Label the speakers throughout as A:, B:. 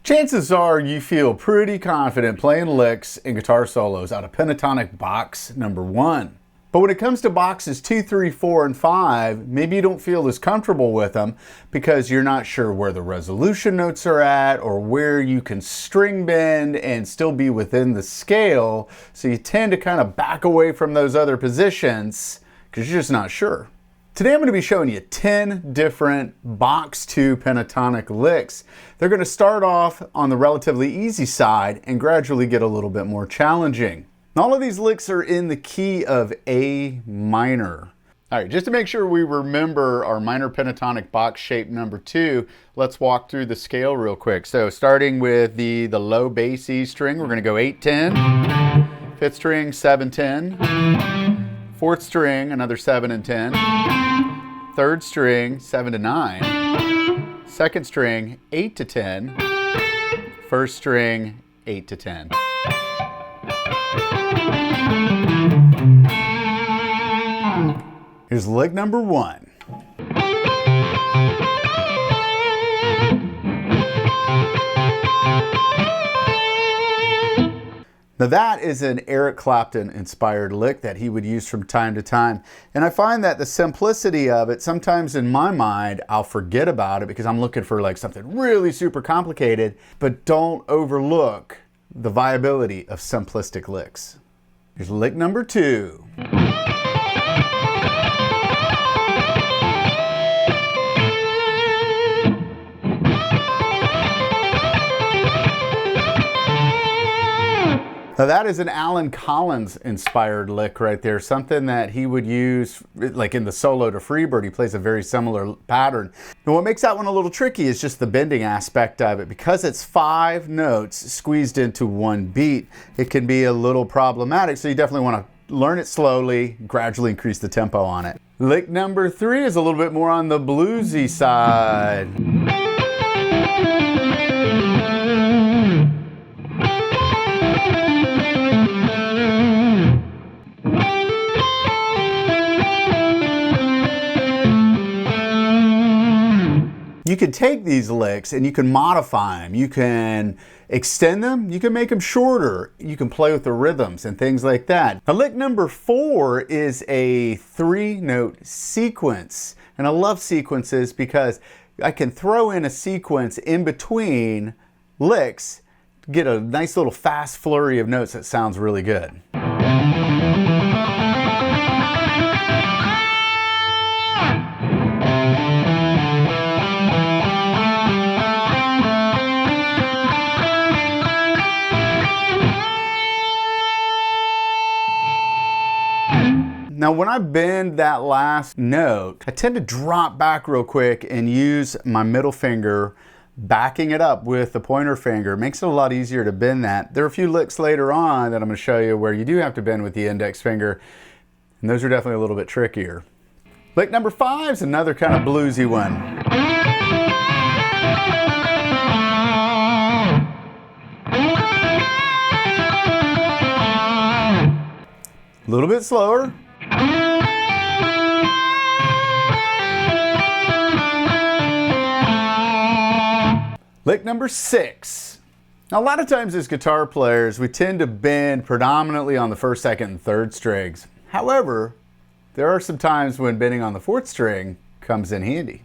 A: Chances are you feel pretty confident playing licks and guitar solos out of Pentatonic box number 1. But when it comes to boxes 2, 3, 4, and 5, maybe you don't feel as comfortable with them because you're not sure where the resolution notes are at or where you can string bend and still be within the scale. So you tend to kind of back away from those other positions because you're just not sure. Today I'm going to be showing you 10 different box 2 pentatonic licks. They're going to start off on the relatively easy side and gradually get a little bit more challenging. All of these licks are in the key of A minor. All right, just to make sure we remember our minor pentatonic box shape number 2, let's walk through the scale real quick. So starting with the low bass E string, we're going to go 8-10, 5th string 7-10, 4th string another 7 and 10, 3rd string 7 to 9, 2nd string 8 to 10, 1st string 8 to 10. Here's lick number 1. Now that is an Eric Clapton inspired lick that he would use from time to time. And I find that the simplicity of it, sometimes in my mind, I'll forget about it because I'm looking for like something really super complicated, but don't overlook the viability of simplistic licks. Here's lick number 2. Now that is an Alan Collins inspired lick right there, something that he would use like in the solo to Freebird. He plays a very similar pattern. And what makes that one a little tricky is just the bending aspect of it. Because it's 5 notes squeezed into one beat, it can be a little problematic, so you definitely want to learn it slowly, gradually increase the tempo on it. Lick number 3 is a little bit more on the bluesy side. You can take these licks and you can modify them. You can extend them, you can make them shorter, you can play with the rhythms and things like that. Now lick number 4 is a 3-note sequence. And I love sequences because I can throw in a sequence in between licks, get a nice little fast flurry of notes that sounds really good. Now when I bend that last note, I tend to drop back real quick and use my middle finger, backing it up with the pointer finger. It makes it a lot easier to bend that. There are a few licks later on that I'm going to show you where you do have to bend with the index finger, and those are definitely a little bit trickier. Lick number 5 is another kind of bluesy one. A little bit slower. Lick number 6. Now a lot of times as guitar players, we tend to bend predominantly on the 1st, 2nd, and 3rd strings. However, there are some times when bending on the 4th string comes in handy.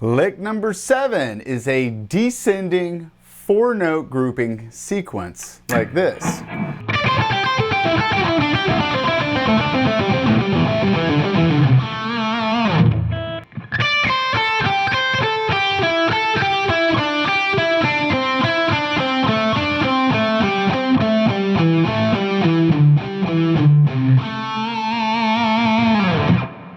A: Lick number 7 is a descending 4-note grouping sequence like this.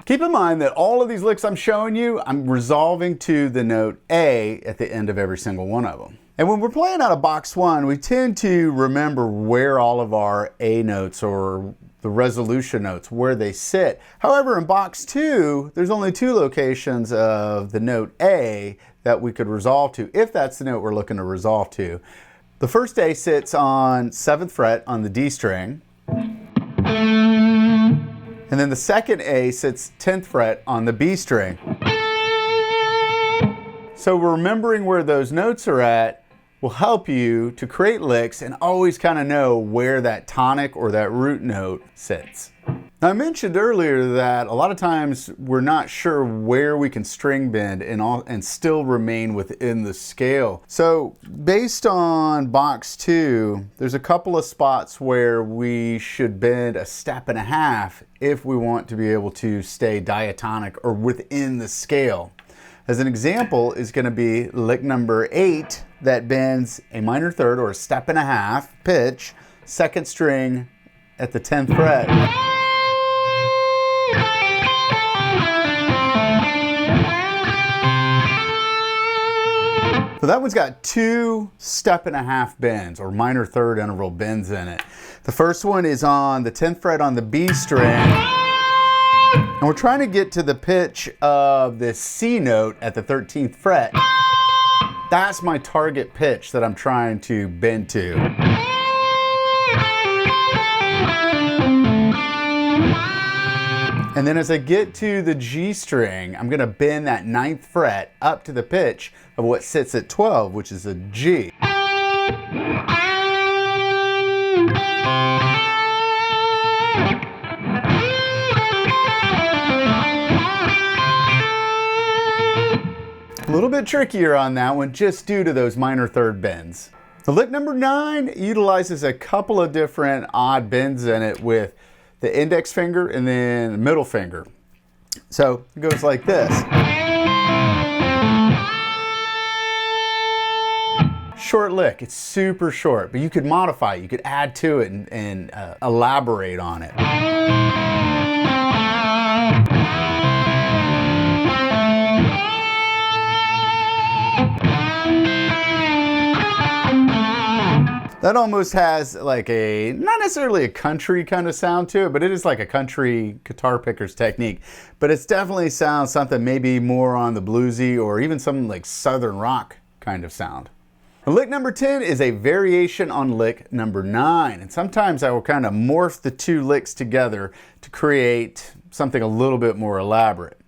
A: Keep in mind that all of these licks I'm showing you, I'm resolving to the note A at the end of every single one of them. And when we're playing out of box 1, we tend to remember where all of our A notes or the resolution notes, where they sit. However, in box 2, there's only 2 locations of the note A that we could resolve to, if that's the note we're looking to resolve to. The first A sits on 7th fret on the D string. And then the second A sits 10th fret on the B string. So remembering where those notes are at will help you to create licks and always kind of know where that tonic or that root note sits. Now, I mentioned earlier that a lot of times we're not sure where we can string bend and still remain within the scale. So based on box 2, there's a couple of spots where we should bend a step and a half if we want to be able to stay diatonic or within the scale. As an example is going to be lick number 8 that bends a minor third or a step and a half pitch, 2nd string at the 10th fret. So that one's got 2 step and a half bends or minor third interval bends in it. The first one is on the 10th fret on the B string. And we're trying to get to the pitch of the C note at the 13th fret. That's my target pitch that I'm trying to bend to. And then as I get to the G string, I'm going to bend that 9th fret up to the pitch of what sits at 12, which is a G. A little bit trickier on that one just due to those minor third bends. The lick number 9 utilizes a couple of different odd bends in it with the index finger and then the middle finger. So it goes like this. Short lick, it's super short, but you could modify it, you could add to it and elaborate on it. That almost has like a, not necessarily a country kind of sound to it, but it is like a country guitar picker's technique. But it's definitely sounds something maybe more on the bluesy or even some like southern rock kind of sound. And lick number 10 is a variation on lick number 9. And sometimes I will kind of morph the 2 licks together to create something a little bit more elaborate.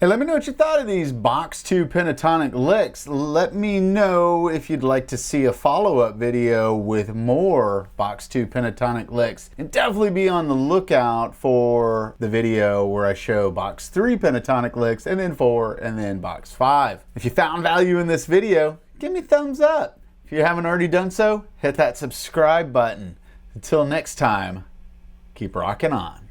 A: Hey, let me know what you thought of these box 2 pentatonic licks. Let me know if you'd like to see a follow-up video with more box 2 pentatonic licks. And definitely be on the lookout for the video where I show box 3 pentatonic licks, and then 4, and then box 5. If you found value in this video, give me a thumbs up. If you haven't already done so, hit that subscribe button. Until next time, keep rocking on.